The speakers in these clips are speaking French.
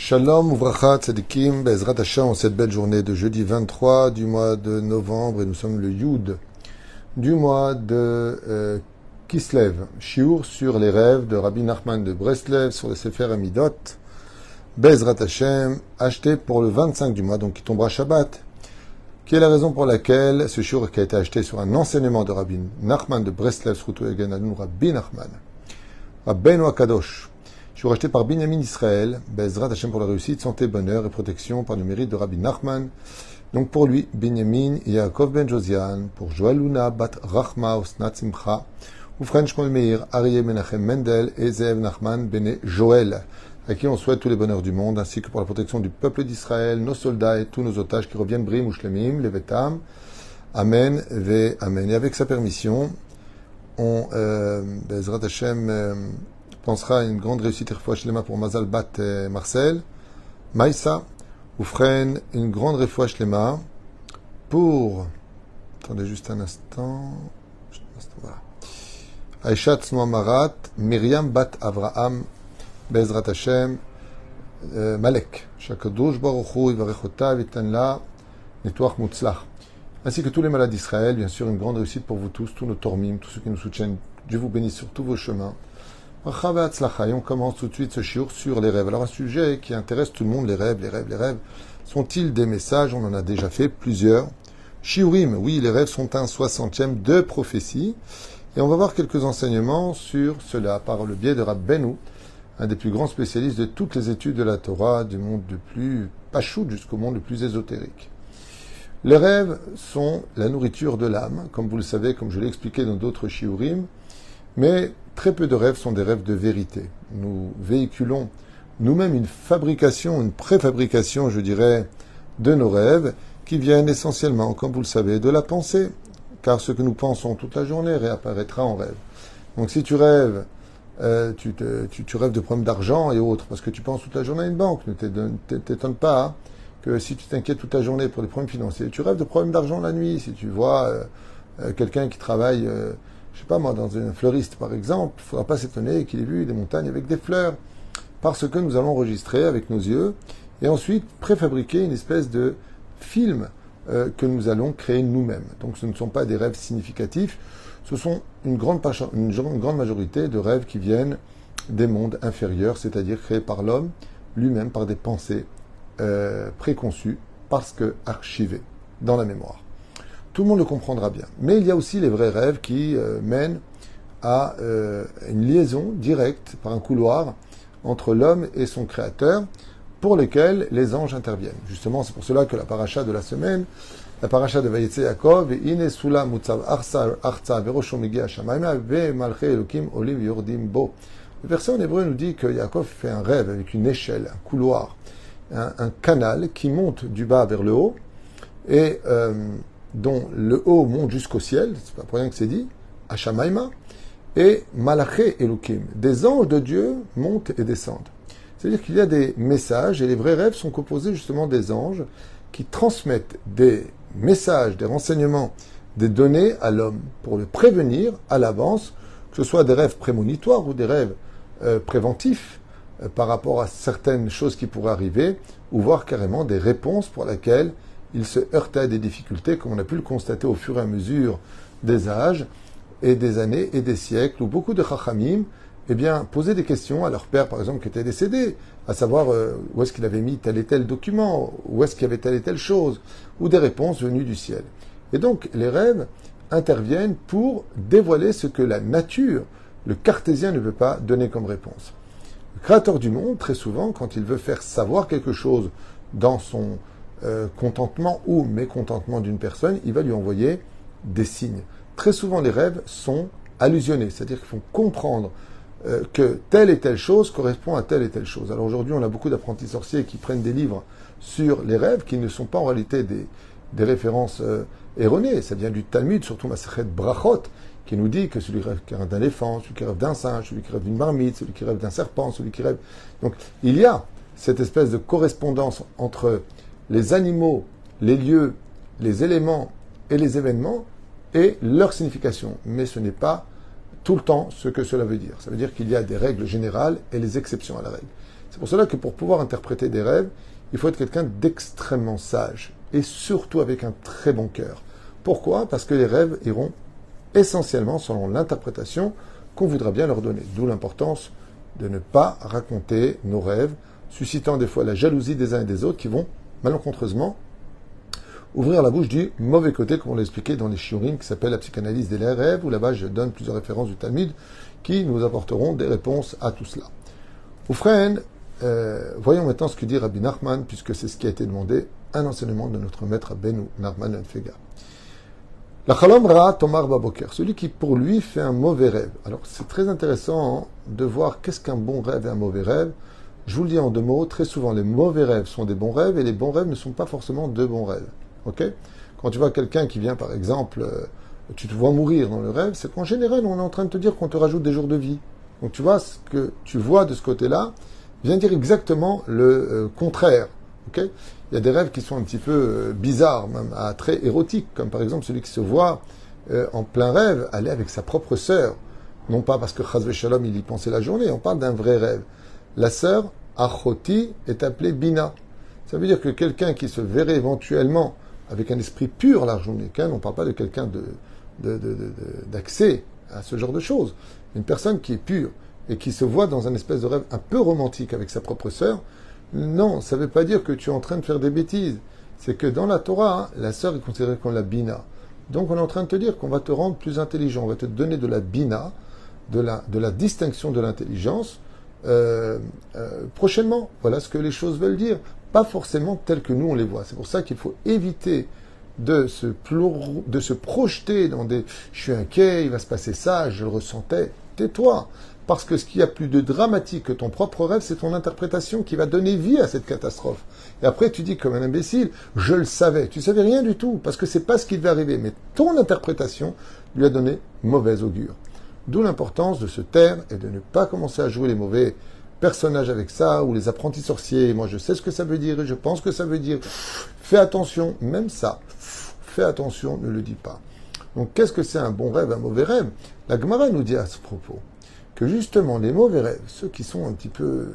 Shalom Uvracha Tzadikim, Bezrat Hashem, en cette belle journée de jeudi 23 du mois de novembre, et nous sommes le Yud du mois de Kislev. Shiur sur les rêves de Rabbi Nachman de Breslev, sur le Sefer Amidot, Bezrat Hashem, acheté pour le 25 du mois, donc qui tombera Shabbat, qui est la raison pour laquelle ce shiur qui a été acheté sur un enseignement de Rabbi Nachman de Breslev, surtout également Rabbi Nachman, Rabbeinu Akadosh, je suis racheté par Binyamin Israël, Bezrat Hashem pour la réussite, santé, bonheur et protection par le mérite de Rabbi Nachman. Donc pour lui, Binyamin, Yaakov ben Josian, pour Joël Luna, Bat Rachma, Osnat Simcha, Ufren Shmuel Meir, Arié Menachem Mendel et Zeev Nachman Bene Joël, à qui on souhaite tous les bonheurs du monde, ainsi que pour la protection du peuple d'Israël, nos soldats et tous nos otages qui reviennent Brim ou Shlemim, Levetam. Amen, Ve Amen. Et avec sa permission, on, Bezrat Hashem, pensera à une grande réussite refouach shlema pour Mazal Bat Marcel, Maïsa, Oufren, une grande refouach shlema pour, attendez juste un instant, voilà, Aïcha Tznoa Marat, Myriam Bat Avraham, Bezrat Hashem, Malek, Shakadosh Baruch Hu, Ivarechota, Vitanla, Netouach Mutzlach, ainsi que tous les malades d'Israël, bien sûr, une grande réussite pour vous tous, tous nos tormim, tous ceux qui nous soutiennent. Dieu vous bénisse sur tous vos chemins. Et on commence tout de suite ce shiur sur les rêves. Alors un sujet qui intéresse tout le monde, les rêves. Sont-ils des messages? On en a déjà fait plusieurs. Shiurim, oui, les rêves sont un 60e de prophétie. Et on va voir quelques enseignements sur cela par le biais de Rabbeinu, un des plus grands spécialistes de toutes les études de la Torah, du monde le plus pachout jusqu'au monde le plus ésotérique. Les rêves sont la nourriture de l'âme, comme vous le savez, comme je l'ai expliqué dans d'autres shiurim, mais très peu de rêves sont des rêves de vérité. Nous véhiculons nous-mêmes une fabrication, une préfabrication, je dirais, de nos rêves, qui viennent essentiellement, comme vous le savez, de la pensée, car ce que nous pensons toute la journée réapparaîtra en rêve. Donc si tu rêves, tu rêves de problèmes d'argent et autres, parce que tu penses toute la journée à une banque, ne t'étonne pas que si tu t'inquiètes toute la journée pour des problèmes financiers, tu rêves de problèmes d'argent la nuit. Si tu vois quelqu'un qui travaille, je sais pas moi, dans un fleuriste par exemple, il ne faudra pas s'étonner qu'il ait vu des montagnes avec des fleurs, parce que nous allons enregistrer avec nos yeux et ensuite préfabriquer une espèce de film que nous allons créer nous-mêmes. Donc ce ne sont pas des rêves significatifs, ce sont une grande majorité de rêves qui viennent des mondes inférieurs, c'est-à-dire créés par l'homme lui-même, par des pensées préconçues, parce que archivées dans la mémoire. Tout le monde le comprendra bien. Mais il y a aussi les vrais rêves qui mènent à une liaison directe par un couloir entre l'homme et son créateur, pour lesquels les anges interviennent. Justement, c'est pour cela que la paracha de la semaine, la paracha de Vayetze Yaakov, Ine Sula Mutzav Arza Verosho Megi Hashamayma Ve Malche Elokim Olim Yordim Bo. Le verset en hébreu nous dit que Yaakov fait un rêve avec une échelle, un couloir, un canal qui monte du bas vers le haut, et dont le haut monte jusqu'au ciel, c'est pas pour rien que c'est dit, Hashamayma, et Malaché Elokim, des anges de Dieu montent et descendent. C'est-à-dire qu'il y a des messages, et les vrais rêves sont composés justement des anges qui transmettent des messages, des renseignements, des données à l'homme pour le prévenir à l'avance, que ce soit des rêves prémonitoires ou des rêves préventifs par rapport à certaines choses qui pourraient arriver, ou voire carrément des réponses pour lesquelles il se heurtait à des difficultés, comme on a pu le constater au fur et à mesure des âges et des années et des siècles, où beaucoup de chachamim posaient des questions à leur père, par exemple, qui était décédé, à savoir où est-ce qu'il avait mis tel et tel document, où est-ce qu'il y avait telle et telle chose, ou des réponses venues du ciel. Et donc, les rêves interviennent pour dévoiler ce que la nature, le cartésien, ne veut pas donner comme réponse. Le créateur du monde, très souvent, quand il veut faire savoir quelque chose dans son contentement ou mécontentement d'une personne, il va lui envoyer des signes. Très souvent, les rêves sont allusionnés, c'est-à-dire qu'ils font comprendre que telle et telle chose correspond à telle et telle chose. Alors aujourd'hui, on a beaucoup d'apprentis sorciers qui prennent des livres sur les rêves qui ne sont pas en réalité des références erronées. Ça vient du Talmud, surtout Masechet Brachot, qui nous dit que celui qui rêve d'un éléphant, celui qui rêve d'un singe, celui qui rêve d'une marmite, celui qui rêve d'un serpent, celui qui rêve... Donc, il y a cette espèce de correspondance entre les animaux, les lieux, les éléments et les événements et leur signification. Mais ce n'est pas tout le temps ce que cela veut dire. Ça veut dire qu'il y a des règles générales et les exceptions à la règle. C'est pour cela que pour pouvoir interpréter des rêves, il faut être quelqu'un d'extrêmement sage et surtout avec un très bon cœur. Pourquoi? Parce que les rêves iront essentiellement selon l'interprétation qu'on voudra bien leur donner. D'où l'importance de ne pas raconter nos rêves, suscitant des fois la jalousie des uns et des autres qui vont malencontreusement ouvrir la bouche du mauvais côté, comme on l'a expliqué dans les shiurim qui s'appelle la psychanalyse des rêves, où là-bas je donne plusieurs références du Talmud qui nous apporteront des réponses à tout cela. Oufren, voyons maintenant ce que dit Rabbi Nachman, puisque c'est ce qui a été demandé, un enseignement de notre maître Rabbeinu Nachman Fega. La chalom ra tomar baboker, celui qui pour lui fait un mauvais rêve. Alors c'est très intéressant de voir qu'est-ce qu'un bon rêve et un mauvais rêve. Je vous le dis en deux mots, très souvent les mauvais rêves sont des bons rêves et les bons rêves ne sont pas forcément de bons rêves. Ok? Quand tu vois quelqu'un qui vient par exemple, tu te vois mourir dans le rêve, c'est qu'en général on est en train de te dire qu'on te rajoute des jours de vie. Donc tu vois, ce que tu vois de ce côté-là vient dire exactement le contraire. Okay, il y a des rêves qui sont un petit peu bizarres, même à très érotiques, comme par exemple celui qui se voit en plein rêve aller avec sa propre sœur. Non pas parce que Chazve Shalom il y pensait la journée, on parle d'un vrai rêve. La sœur, Achoti, est appelée Bina. Ça veut dire que quelqu'un qui se verrait éventuellement avec un esprit pur la journée, on ne parle pas de quelqu'un d'accès à ce genre de choses. Une personne qui est pure et qui se voit dans un espèce de rêve un peu romantique avec sa propre sœur, non, ça ne veut pas dire que tu es en train de faire des bêtises. C'est que dans la Torah, la sœur est considérée comme la bina. Donc on est en train de te dire qu'on va te rendre plus intelligent, on va te donner de la bina, de la distinction de l'intelligence, prochainement. Voilà ce que les choses veulent dire. Pas forcément telles que nous on les voit. C'est pour ça qu'il faut éviter de se projeter dans des « je suis inquiet, il va se passer ça, je le ressentais ». Tais-toi. Parce que ce qu'il y a plus de dramatique que ton propre rêve, c'est ton interprétation qui va donner vie à cette catastrophe. Et après, tu dis comme un imbécile, je le savais. Tu savais rien du tout, parce que c'est pas ce qui devait arriver. Mais ton interprétation lui a donné mauvaise augure. D'où l'importance de se taire et de ne pas commencer à jouer les mauvais personnages avec ça, ou les apprentis sorciers. Moi, je sais ce que ça veut dire et je pense que ça veut dire. Fais attention, même ça. Fais attention, ne le dis pas. Donc, qu'est-ce que c'est un bon rêve, un mauvais rêve? La Gemara nous dit à ce propos que justement les mauvais rêves, ceux qui sont un petit peu...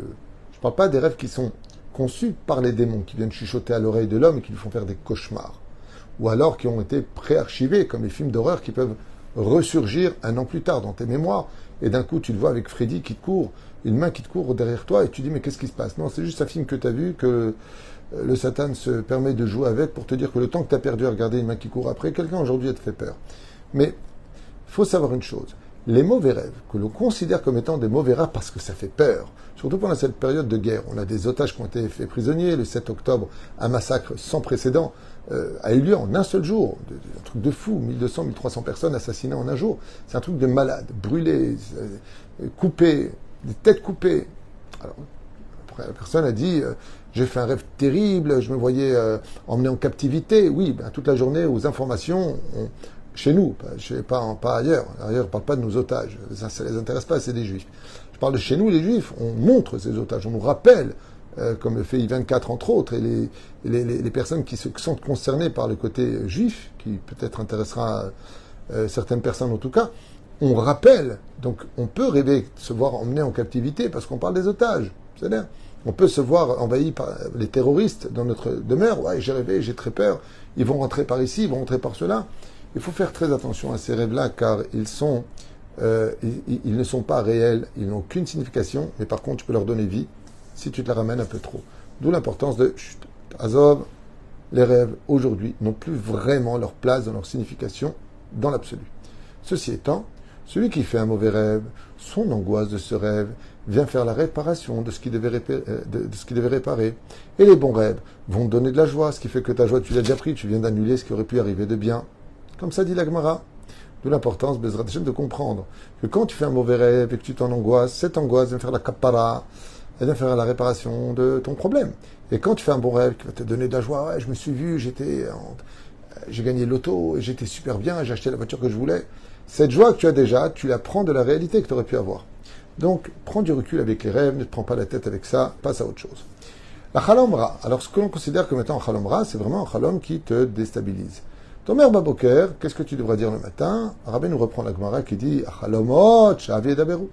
Je ne parle pas des rêves qui sont conçus par les démons, qui viennent chuchoter à l'oreille de l'homme et qui lui font faire des cauchemars. Ou alors qui ont été préarchivés, comme les films d'horreur qui peuvent ressurgir un an plus tard dans tes mémoires. Et d'un coup, tu le vois avec Freddy qui te court, une main qui te court derrière toi, et tu dis, mais qu'est-ce qui se passe? Non, c'est juste un film que tu as vu, que le Satan se permet de jouer avec pour te dire que le temps que tu as perdu à regarder une main qui court après, quelqu'un aujourd'hui te fait peur. Mais il faut savoir une chose. Les mauvais rêves, que l'on considère comme étant des mauvais rêves parce que ça fait peur, surtout pendant cette période de guerre. On a des otages qui ont été faits prisonniers. Le 7 octobre, un massacre sans précédent a eu lieu en un seul jour. Un truc de fou, 1200, 1300 personnes assassinées en un jour. C'est un truc de malade, brûlés, coupés, des têtes coupées. Alors, après, la personne a dit, j'ai fait un rêve terrible, je me voyais emmené en captivité. Oui, ben, toute la journée, aux informations... Chez nous, pas ailleurs. Ailleurs, on ne parle pas de nos otages. Ça ne les intéresse pas, c'est des juifs. Je parle de chez nous, les juifs. On montre ces otages, on nous rappelle, comme le fait I24 entre autres, et les personnes qui se sentent concernées par le côté juif, qui peut-être intéressera certaines personnes en tout cas, on rappelle. Donc on peut rêver, se voir emmené en captivité parce qu'on parle des otages. C'est-à-dire, on peut se voir envahi par les terroristes dans notre demeure. Ouais, j'ai rêvé, j'ai très peur. Ils vont rentrer par ici, ils vont rentrer par cela. Il faut faire très attention à ces rêves-là, car ils ne sont pas réels, ils n'ont aucune signification, mais par contre, tu peux leur donner vie si tu te la ramènes un peu trop. D'où l'importance de Azov, les rêves, aujourd'hui, n'ont plus vraiment leur place dans leur signification dans l'absolu. Ceci étant, celui qui fait un mauvais rêve, son angoisse de ce rêve vient faire la réparation de ce qu'il devait réparer. Et les bons rêves vont te donner de la joie, ce qui fait que ta joie, tu l'as déjà pris, tu viens d'annuler ce qui aurait pu arriver de bien. Comme ça dit la Gemara. D'où l'importance, Bezrat Hashem, de comprendre que quand tu fais un mauvais rêve et que tu t'en angoisses, cette angoisse vient faire la kappara, elle vient faire la réparation de ton problème. Et quand tu fais un bon rêve qui va te donner de la joie, ouais, je me suis vu, j'ai gagné le loto, j'étais super bien, j'ai acheté la voiture que je voulais. Cette joie que tu as déjà, tu la prends de la réalité que tu aurais pu avoir. Donc, prends du recul avec les rêves, ne te prends pas la tête avec ça, passe à autre chose. La chalomra. Alors, ce que l'on considère comme étant un chalomra, c'est vraiment un chalom qui te déstabilise. Tomer Baboker, qu'est-ce que tu devras dire le matin? Rabbi nous reprend la Gemara qui dit Achalomot, Shavi Daberu.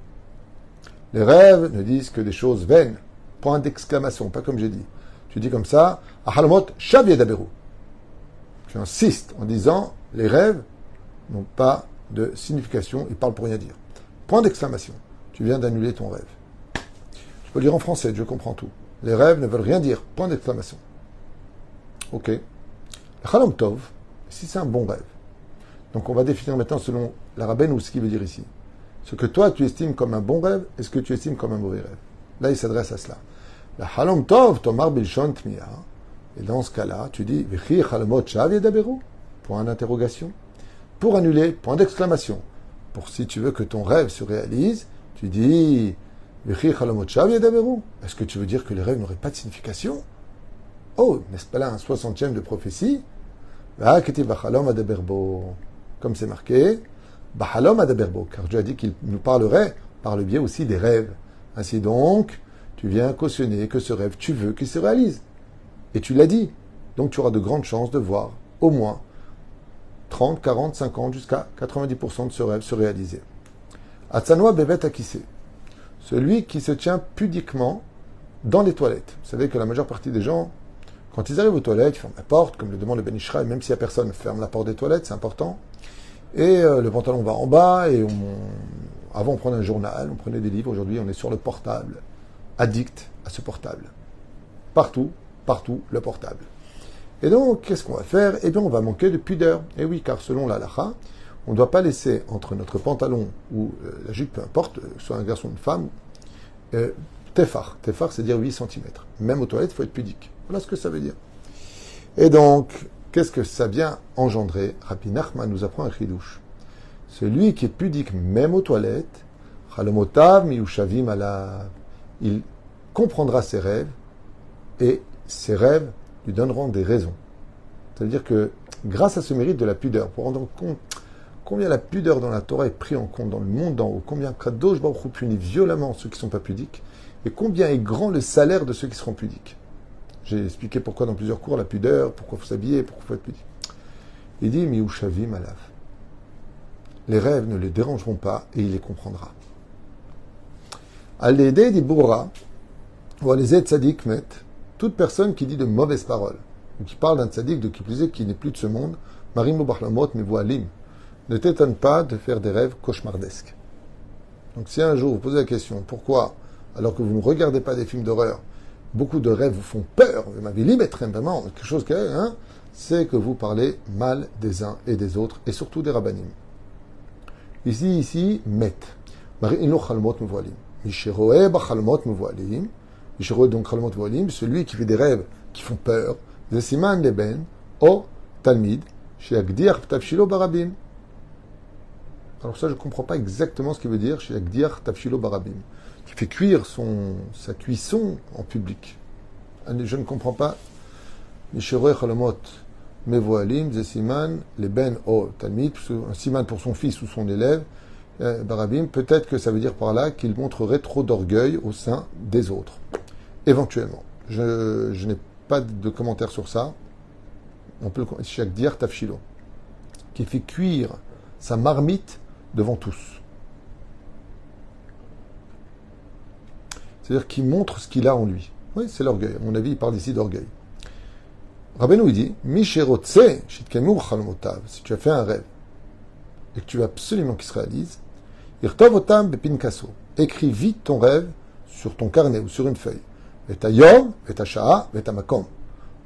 Les rêves ne disent que des choses vaines. point d'exclamation, pas comme j'ai dit. Tu dis comme ça, Ahalomot Shav Yedaberu. Tu insistes en disant, les rêves n'ont pas de signification, ils parlent pour rien dire. Point d'exclamation. Tu viens d'annuler ton rêve. Je peux lire en français, je comprends tout. Les rêves ne veulent rien dire. Point d'exclamation. Ok. Le Chalom Tov, si c'est un bon rêve. Donc on va définir maintenant selon la rabbine ou ce qu'il veut dire ici. Ce que toi tu estimes comme un bon rêve et ce que tu estimes comme un mauvais rêve. Là il s'adresse à cela. Le Chalom Tov, Tomar Bilshon Tmiya. Et dans ce cas-là, tu dis V'chi Chalomot Shav Yedaberu. Point d'interrogation. Pour annuler, point d'exclamation. Pour si tu veux que ton rêve se réalise, tu dis V'chi Chalomot Shav Yedaberu. Est-ce que tu veux dire que les rêves n'auraient pas de signification? Oh, n'est-ce pas là un 60e de prophétie? Comme c'est marqué, car Dieu a dit qu'il nous parlerait par le biais aussi des rêves. Ainsi donc, tu viens cautionner que ce rêve, tu veux qu'il se réalise. Et tu l'as dit. Donc tu auras de grandes chances de voir au moins 30, 40, 50, jusqu'à 90% de ce rêve se réaliser. Atzanoa bebet akise. Celui qui se tient pudiquement dans les toilettes. Vous savez que la majeure partie des gens, quand ils arrivent aux toilettes, ils ferment la porte, comme le demande le Ben Ishraï, même s'il n'y a personne, ferme la porte des toilettes, c'est important. Et le pantalon va en bas, et avant on prenait un journal, on prenait des livres, aujourd'hui on est sur le portable, addict à ce portable. Partout, le portable. Et donc, qu'est-ce qu'on va faire? Eh bien, on va manquer de pudeur. Et oui, car selon la halakha, on ne doit pas laisser entre notre pantalon ou la jupe, peu importe, soit un garçon ou une femme, tefar. Tefar, c'est dire 8 cm. Même aux toilettes, il faut être pudique. Voilà ce que ça veut dire. Et donc, qu'est-ce que ça vient engendrer? Rabbi Nachman nous apprend un chidouche. Celui qui est pudique même aux toilettes, chalomotav miyushavim alav, il comprendra ses rêves et ses rêves lui donneront des raisons. C'est-à-dire que grâce à ce mérite de la pudeur, pour rendre compte combien la pudeur dans la Torah est prise en compte dans le monde d'en haut, combien Kadosh Baruch Hu punit violemment ceux qui ne sont pas pudiques, et combien est grand le salaire de ceux qui seront pudiques. J'ai expliqué pourquoi dans plusieurs cours la pudeur, pourquoi il faut s'habiller, pourquoi il faut être pudique. Il dit Miushavim alav. Les rêves ne le dérangeront pas et il les comprendra. Al-Ede di Boura, ou Al-Eze Tzadik Met, toute personne qui dit de mauvaises paroles, ou qui parle d'un tzaddik de qui plus est qui n'est plus de ce monde, Marim Bachlamot Mevoalim, ne t'étonne pas de faire des rêves cauchemardesques. Donc si un jour vous posez la question, pourquoi, alors que vous ne regardez pas des films d'horreur, beaucoup de rêves vous font peur, ma vie libre, vraiment, quelque chose qui est, c'est que vous parlez mal des uns et des autres, et surtout des rabbanim. Ici, met. Marim Chalmot Mevoalim. Misheroe Bachalmot Mevoalim. Misheroe donc Chalmot Mevoalim, celui qui fait des rêves qui font peur, Zesiman Leben, O Talmid, chez Agdiar Tafshilo Barabim. Alors ça, je ne comprends pas exactement ce qu'il veut dire chez Agdiar Tafshilo Barabim, qui fait cuire sa cuisson en public. Je ne comprends pas. Misheroe Chalmot Mevoalim, Zesiman Leben, O Talmid, un siman pour son fils ou son élève, Barabim, peut-être que ça veut dire par là qu'il montrerait trop d'orgueil au sein des autres. Éventuellement. Je n'ai pas de commentaire sur ça. On peut le chaque dire Tafshilo, qui fait cuire sa marmite devant tous. C'est-à-dire qu'il montre ce qu'il a en lui. Oui, c'est l'orgueil. À mon avis, il parle ici d'orgueil. Rabbeinu, il dit, Misherotse, Shitkemur Chalmotav, si tu as fait un rêve et que tu veux absolument qu'il se réalise, Irtovotam Bepinkaso, écris vite ton rêve sur ton carnet ou sur une feuille. Et Yom, et Sha'a, et Makom,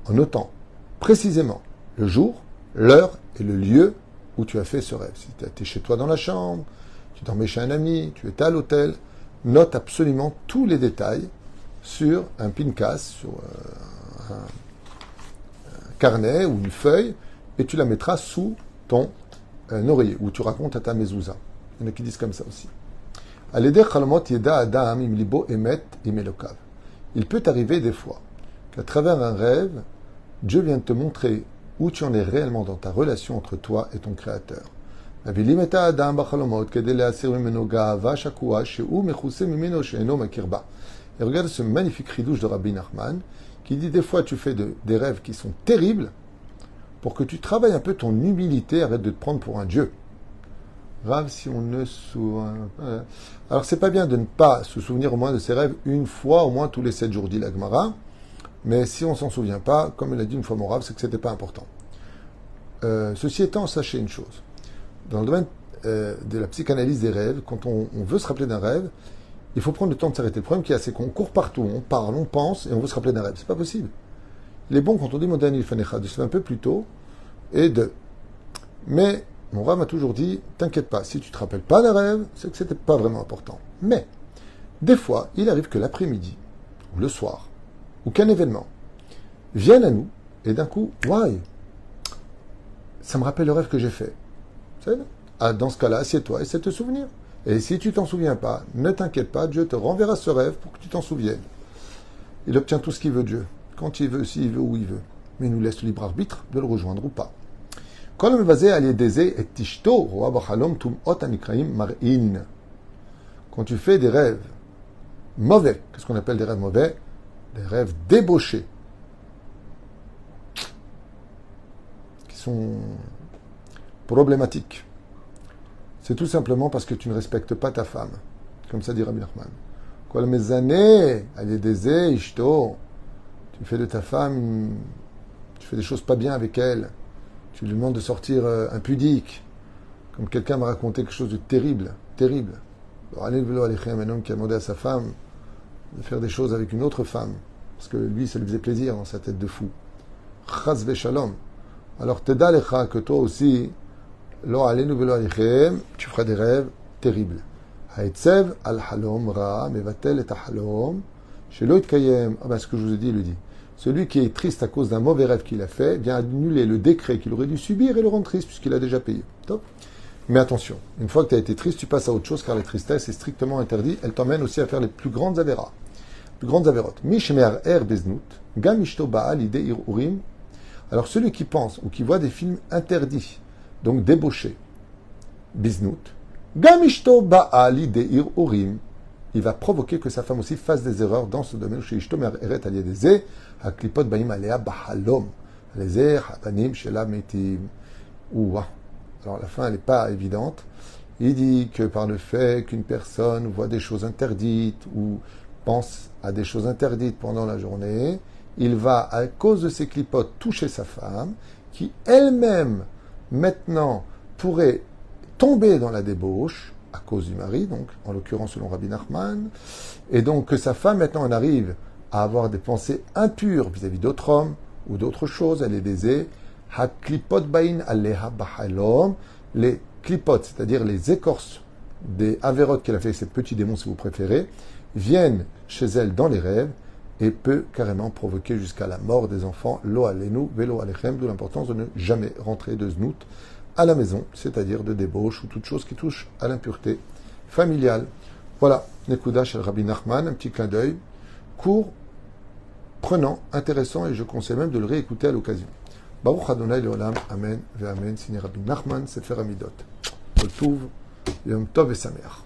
en notant précisément le jour, l'heure et le lieu où tu as fait ce rêve. Si tu étais chez toi dans la chambre, tu dormais chez un ami, tu étais à l'hôtel, note absolument tous les détails sur un pinkas, sur un carnet ou une feuille, et tu la mettras sous ton oreiller, où tu racontes à ta mezouza. Il y en a qui disent comme ça aussi. Il peut arriver des fois qu'à travers un rêve, Dieu vient te montrer où tu en es réellement dans ta relation entre toi et ton Créateur. Et regarde ce magnifique ridouche de Rabbi Nachman qui dit des fois tu fais des rêves qui sont terribles pour que tu travailles un peu ton humilité, arrête de te prendre pour un Dieu. Rav, si on ne se souvient pas. Alors, c'est pas bien de ne pas se souvenir au moins de ses rêves une fois, au moins tous les 7 jours, dit la Gemara. Mais si on s'en souvient pas, comme il a dit une fois mon Rav, c'est que c'était pas important. Ceci étant, sachez une chose. Dans le domaine de la psychanalyse des rêves, quand on veut se rappeler d'un rêve, il faut prendre le temps de s'arrêter. Le problème qu'il y a, c'est qu'on court partout, on parle, on pense, et on veut se rappeler d'un rêve. C'est pas possible. Il est bon, quand on dit Modani il fanecha, de se faire un peu plus tôt, et de. Mais, mon Rav m'a toujours dit, t'inquiète pas, si tu te rappelles pas d'un rêve, c'est que c'était pas vraiment important. Mais, des fois, il arrive que l'après-midi, ou le soir, ou qu'un événement vienne à nous, et d'un coup, why? Ça me rappelle le rêve que j'ai fait. Ah, dans ce cas-là, assieds-toi et essaie de te souvenir. Et si tu t'en souviens pas, ne t'inquiète pas, Dieu te renverra ce rêve pour que tu t'en souviennes. Il obtient tout ce qu'il veut, Dieu. Quand il veut, s'il veut, où il veut. Mais il nous laisse le libre arbitre de le rejoindre ou pas. Quand tu fais des rêves mauvais, qu'est-ce qu'on appelle des rêves mauvais? Des rêves débauchés, qui sont problématiques. C'est tout simplement parce que tu ne respectes pas ta femme. Comme ça dit Rabbi Nachman. Kol mezaneh al yedei ishto. Tu fais de ta femme, tu fais des choses pas bien avec elle. Tu lui demandes de sortir impudique. Comme quelqu'un m'a raconté quelque chose de terrible, terrible. Un homme qui a demandé à sa femme de faire des choses avec une autre femme. Parce que lui, ça lui faisait plaisir dans sa tête de fou. Chas v'shalom. Alors, teda lecha que toi aussi, lo alenu velo alechem, tu feras des rêves terribles. Haetzev al halom ra mevatel et halom shelo itkayem. Ah ben, ce que je vous ai dit, il le dit. Celui qui est triste à cause d'un mauvais rêve qu'il a fait vient annuler le décret qu'il aurait dû subir et le rendre triste puisqu'il a déjà payé. Top. Mais attention, une fois que tu as été triste, tu passes à autre chose car la tristesse est strictement interdite. Elle t'emmène aussi à faire les plus grandes avéras. Plus grandes avérotes. Mishmer er beznut, gamishto baal ide ir urim. Alors celui qui pense ou qui voit des films interdits, donc débauchés, biznut, gamishto baal ide ir urim, il va provoquer que sa femme aussi fasse des erreurs dans ce domaine. Chez ishto mer eret al yedeze, haklipot baim alea bahalom, leze hatanim shela metim. Ouah. Alors la fin, elle n'est pas évidente. Il dit que par le fait qu'une personne voit des choses interdites ou pense à des choses interdites pendant la journée, il va, à cause de ces clipotes, toucher sa femme, qui elle-même, maintenant, pourrait tomber dans la débauche, à cause du mari, donc, en l'occurrence selon Rabbi Nachman, et donc que sa femme, maintenant, en arrive à avoir des pensées impures vis-à-vis d'autres hommes ou d'autres choses, elle est baisée. Ha-klipot bain aleha bahalom, les clipotes, c'est-à-dire les écorces des avérotes qu'elle a fait, ces petits démons si vous préférez, viennent chez elle dans les rêves et peut carrément provoquer jusqu'à la mort des enfants. Lo alenu velo alechem, d'où l'importance de ne jamais rentrer de znout à la maison, c'est-à-dire de débauche ou toute chose qui touche à l'impureté familiale. Voilà, Nekuda chez Rabbi Nachman, un petit clin d'œil, court, prenant, intéressant, et je conseille même de le réécouter à l'occasion. Baruch Adonai Leolam, Amen, Ve Amen, signé Rabbi Nachman, Sefer Amidot. Kol Tuv, Yom Tov et Sameach.